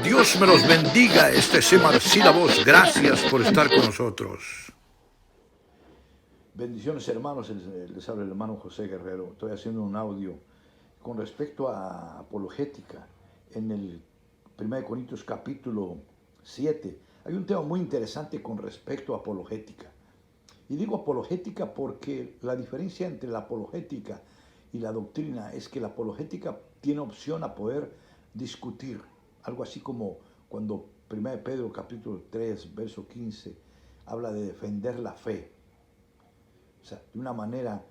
Dios me los bendiga, este es Sílabos. Gracias por estar con nosotros. Bendiciones hermanos, les habla el hermano José Guerrero. Estoy haciendo un audio con respecto a apologética. En el 1 Corintios capítulo 7 hay un tema muy interesante con respecto a apologética. Y digo apologética porque la diferencia entre la apologética y la doctrina es que la apologética tiene opción a poder discutir. Algo así como cuando 1 Pedro capítulo 3, verso 15, habla de defender la fe. O sea, de una manera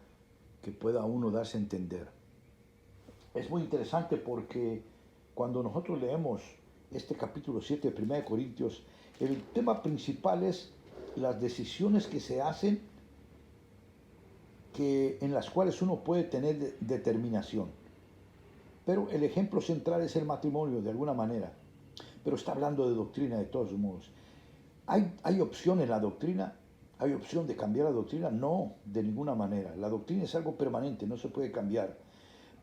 que pueda uno darse a entender. Es muy interesante porque cuando nosotros leemos este capítulo 7 de 1 Corintios, el tema principal es las decisiones que se hacen en las cuales uno puede tener determinación. Pero el ejemplo central es el matrimonio, de alguna manera. Pero está hablando de doctrina de todos modos. ¿Hay opción en la doctrina? ¿Hay opción de cambiar la doctrina? No, de ninguna manera. La doctrina es algo permanente, no se puede cambiar.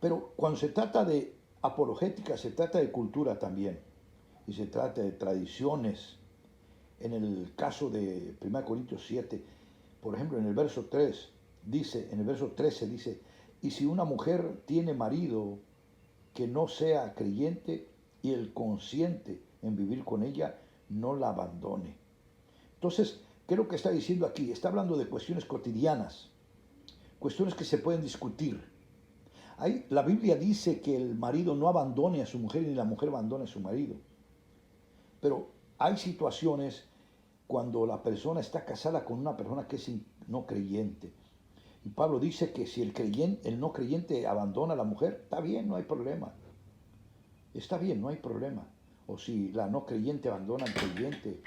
Pero cuando se trata de apologética, se trata de cultura también. Y se trata de tradiciones. En el caso de 1 Corintios 7, por ejemplo, en el verso 3, dice, en el verso 13 dice, y si una mujer tiene marido que no sea creyente y el consciente en vivir con ella, no la abandone. Entonces, ¿qué es lo que está diciendo aquí? Está hablando de cuestiones cotidianas, cuestiones que se pueden discutir. La Biblia dice que el marido no abandone a su mujer ni la mujer abandone a su marido. Pero hay situaciones cuando la persona está casada con una persona que es no creyente. Y Pablo dice que si el no creyente abandona a la mujer, está bien, no hay problema. Está bien, no hay problema. O si la no creyente abandona al creyente,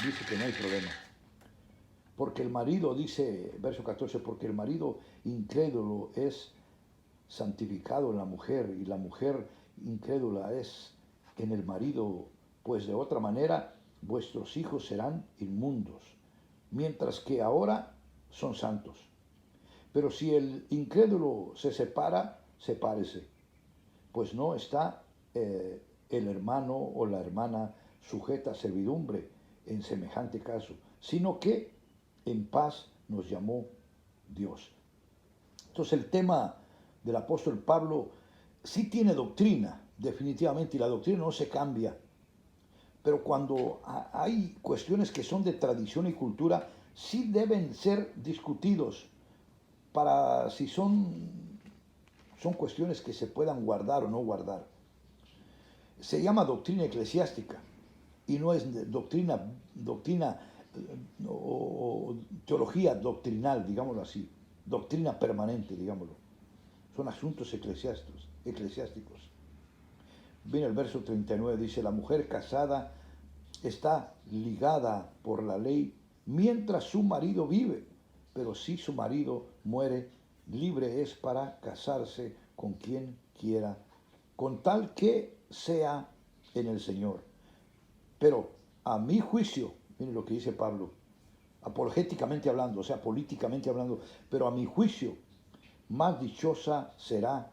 dice que no hay problema. Porque el marido, dice, verso 14, porque el marido incrédulo es santificado en la mujer y la mujer incrédula es en el marido, pues de otra manera vuestros hijos serán inmundos, mientras que ahora son santos. Pero si el incrédulo se separa, sepárese, pues no está el hermano o la hermana sujeta a servidumbre en semejante caso, sino que en paz nos llamó Dios. Entonces el tema del apóstol Pablo sí tiene doctrina, definitivamente, y la doctrina no se cambia. Pero cuando hay cuestiones que son de tradición y cultura, sí deben ser discutidos para si son cuestiones que se puedan guardar o no guardar. Se llama doctrina eclesiástica y no es doctrina o teología doctrinal, digámoslo así, doctrina permanente, digámoslo. Son asuntos eclesiásticos. Viene el verso 39, dice, la mujer casada está ligada por la ley mientras su marido vive, pero si su marido muere, libre es para casarse con quien quiera, con tal que sea en el Señor. Pero a mi juicio, miren lo que dice Pablo, apologéticamente hablando, o sea, políticamente hablando, pero a mi juicio, más dichosa será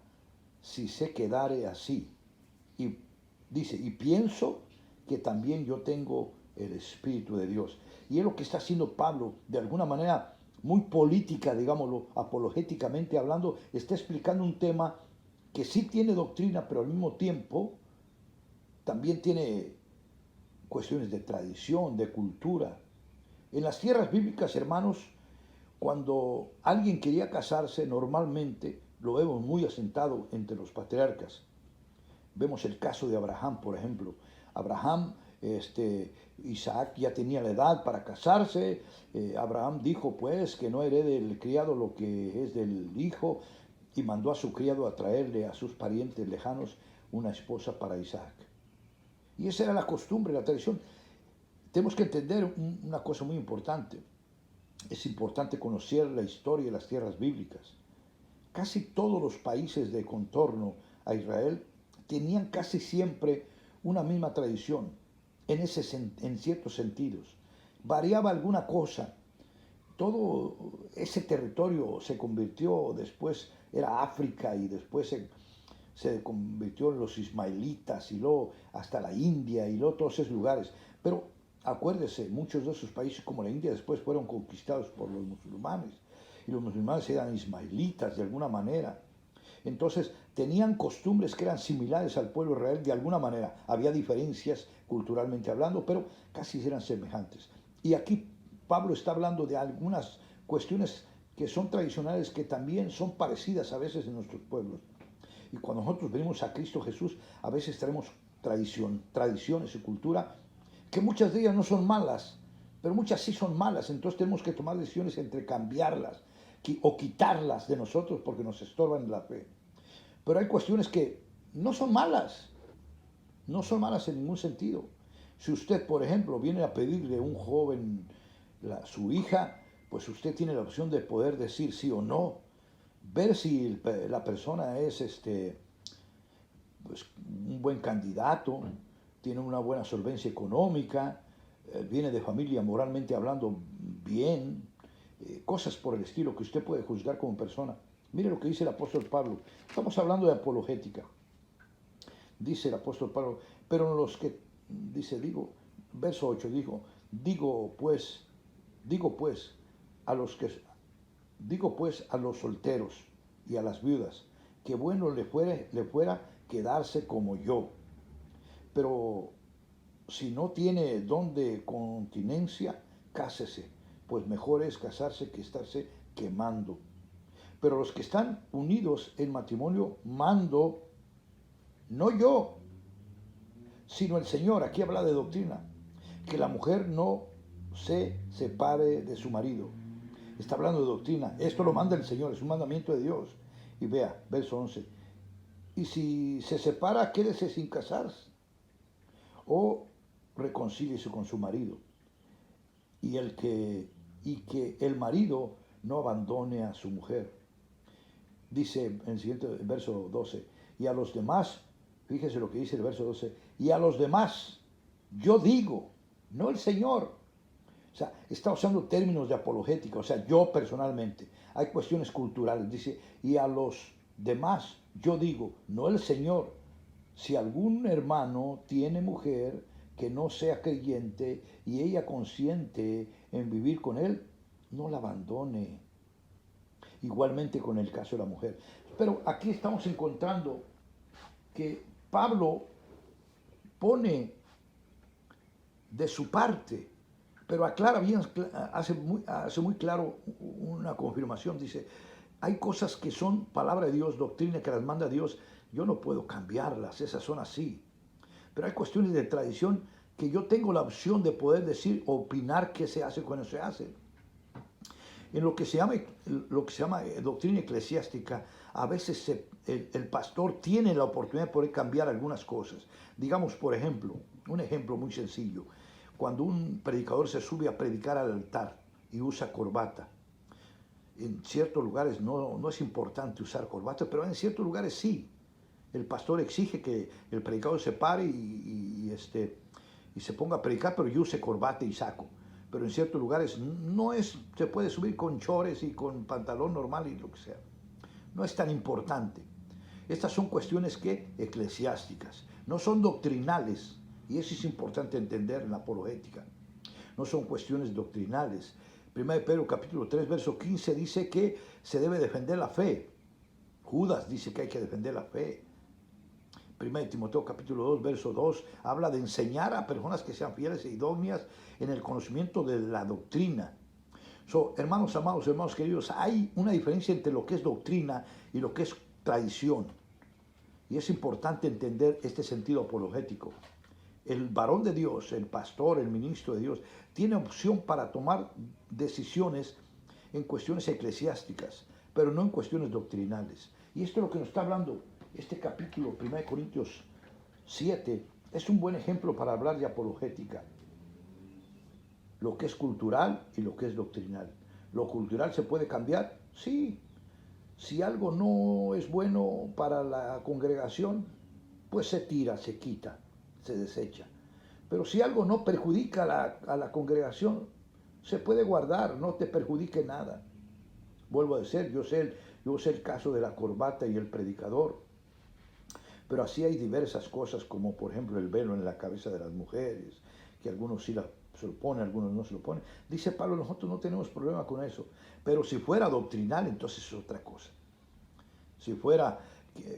si se quedare así. Y dice, y pienso que también yo tengo el Espíritu de Dios. Y es lo que está haciendo Pablo, de alguna manera muy política, digámoslo, apologéticamente hablando, está explicando un tema que sí tiene doctrina, pero al mismo tiempo también tiene cuestiones de tradición, de cultura. En las tierras bíblicas, hermanos, cuando alguien quería casarse, normalmente lo vemos muy asentado entre los patriarcas. Vemos el caso de Abraham, por ejemplo. Abraham, Isaac ya tenía la edad para casarse. Abraham dijo, pues, que no herede el criado lo que es del hijo, y mandó a su criado a traerle a sus parientes lejanos una esposa para Isaac. Y esa era la costumbre, la tradición. Tenemos que entender una cosa muy importante. Es importante conocer la historia de las tierras bíblicas. Casi todos los países de contorno a Israel tenían casi siempre una misma tradición, en ciertos sentidos. Variaba alguna cosa. Todo ese territorio se convirtió después, era África y después se convirtió en los ismaelitas y luego hasta la India y luego todos esos lugares. Pero acuérdese, muchos de esos países como la India después fueron conquistados por los musulmanes y los musulmanes eran ismaelitas de alguna manera. Entonces tenían costumbres que eran similares al pueblo de Israel de alguna manera. Había diferencias culturalmente hablando, pero casi eran semejantes. Y aquí Pablo está hablando de algunas cuestiones que son tradicionales, que también son parecidas a veces en nuestros pueblos. Y cuando nosotros venimos a Cristo Jesús, a veces traemos tradiciones y cultura, que muchas de ellas no son malas, pero muchas sí son malas. Entonces tenemos que tomar decisiones entre cambiarlas o quitarlas de nosotros porque nos estorban la fe. Pero hay cuestiones que no son malas, no son malas en ningún sentido. Si usted, por ejemplo, viene a pedirle a un joven su hija, pues usted tiene la opción de poder decir sí o no, ver si la persona es pues, un buen candidato, tiene una buena solvencia económica, viene de familia moralmente hablando bien, cosas por el estilo que usted puede juzgar como persona. Mire lo que dice el apóstol Pablo. Estamos hablando de apologética. Dice el apóstol Pablo, pero los que, verso 8, digo pues a los solteros y a las viudas, que bueno le fuera quedarse como yo. Pero si no tiene don de continencia, cásese, pues mejor es casarse que estarse quemando. Pero los que están unidos en matrimonio, mando, no yo, sino el Señor. Aquí habla de doctrina, que la mujer no se separe de su marido. Está hablando de doctrina. Esto lo manda el Señor, es un mandamiento de Dios. Y vea, verso 11. Y si se separa, quédese sin casarse, o reconcíliese con su marido. Y que el marido no abandone a su mujer. Dice en el siguiente verso 12, y a los demás, fíjese lo que dice el verso 12, y a los demás, yo digo, no el Señor. O sea, está usando términos de apologética, o sea, yo personalmente. Hay cuestiones culturales, dice, y a los demás, yo digo, no el Señor. Si algún hermano tiene mujer que no sea creyente y ella consiente en vivir con él, no la abandone. Igualmente con el caso de la mujer. Pero aquí estamos encontrando que Pablo pone de su parte, pero aclara bien, hace muy claro una confirmación. Dice, hay cosas que son palabra de Dios, doctrina que las manda Dios, yo no puedo cambiarlas, esas son así. Pero hay cuestiones de tradición que yo tengo la opción de poder decir, opinar qué se hace cuando se hace. En lo que se llama doctrina eclesiástica, a veces el pastor tiene la oportunidad de poder cambiar algunas cosas. Digamos, por ejemplo, un ejemplo muy sencillo. Cuando un predicador se sube a predicar al altar y usa corbata, en ciertos lugares no es importante usar corbata, pero en ciertos lugares sí. El pastor exige que el predicador se pare y se ponga a predicar, pero yo use corbata y saco. Pero en ciertos lugares se puede subir con chores y con pantalón normal y lo que sea. No es tan importante. Estas son cuestiones eclesiásticas, no son doctrinales, y eso es importante entender en la apologética. No son cuestiones doctrinales. 1 Pedro capítulo 3, verso 15 dice que se debe defender la fe. Judas dice que hay que defender la fe. 1 Timoteo capítulo 2, verso 2, habla de enseñar a personas que sean fieles e idóneas en el conocimiento de la doctrina. Hermanos amados, hermanos queridos, hay una diferencia entre lo que es doctrina y lo que es tradición. Y es importante entender este sentido apologético. El varón de Dios, el pastor, el ministro de Dios, tiene opción para tomar decisiones en cuestiones eclesiásticas, pero no en cuestiones doctrinales. Y esto es lo que nos está hablando este capítulo, 1 Corintios 7, es un buen ejemplo para hablar de apologética. Lo que es cultural y lo que es doctrinal. ¿Lo cultural se puede cambiar? Sí. Si algo no es bueno para la congregación, pues se tira, se quita, se desecha. Pero si algo no perjudica a la congregación, se puede guardar, no te perjudique nada. Vuelvo a decir, yo sé el caso de la corbata y el predicador. Pero así hay diversas cosas, como por ejemplo el velo en la cabeza de las mujeres, que algunos sí se lo ponen, algunos no se lo ponen. Dice Pablo, nosotros no tenemos problema con eso. Pero si fuera doctrinal, entonces es otra cosa. Si fuera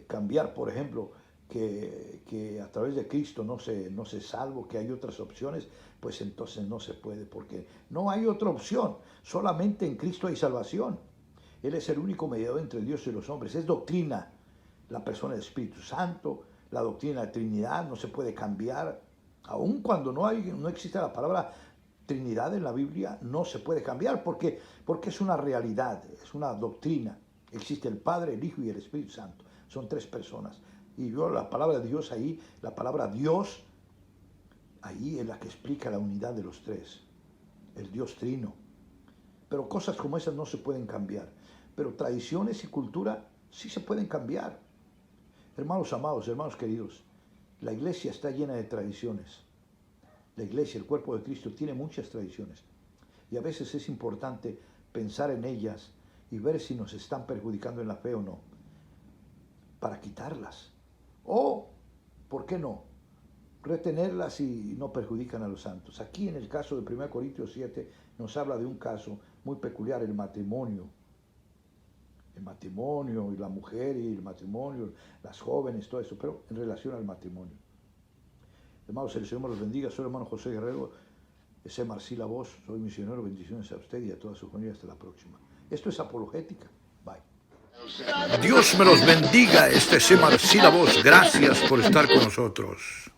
cambiar, por ejemplo, que a través de Cristo no se salvo, que hay otras opciones, pues entonces no se puede, porque no hay otra opción. Solamente en Cristo hay salvación. Él es el único mediador entre Dios y los hombres. Es doctrina. La persona del Espíritu Santo, la doctrina de Trinidad no se puede cambiar. Aun cuando no existe la palabra Trinidad en la Biblia, no se puede cambiar porque es una realidad, es una doctrina. Existe el Padre, el Hijo y el Espíritu Santo. Son tres personas. Y yo la palabra de Dios ahí, la palabra Dios, ahí es la que explica la unidad de los tres. El Dios trino. Pero cosas como esas no se pueden cambiar. Pero tradiciones y cultura sí se pueden cambiar. Hermanos amados, hermanos queridos, la iglesia está llena de tradiciones. La iglesia, el cuerpo de Cristo, tiene muchas tradiciones. Y a veces es importante pensar en ellas y ver si nos están perjudicando en la fe o no, para quitarlas. O, ¿por qué no?, retenerlas y no perjudican a los santos. Aquí en el caso de 1 Corintios 7 nos habla de un caso muy peculiar, el matrimonio. El matrimonio y la mujer y el matrimonio, las jóvenes, todo eso, pero en relación al matrimonio. Hermanos, el Señor me los bendiga. Soy el hermano José Guerrero, Semar Sílabos, soy misionero. Bendiciones a usted y a toda su familia. Hasta la próxima. Esto es apologética. Bye. Dios me los bendiga, Semar Sílabos. Gracias por estar con nosotros.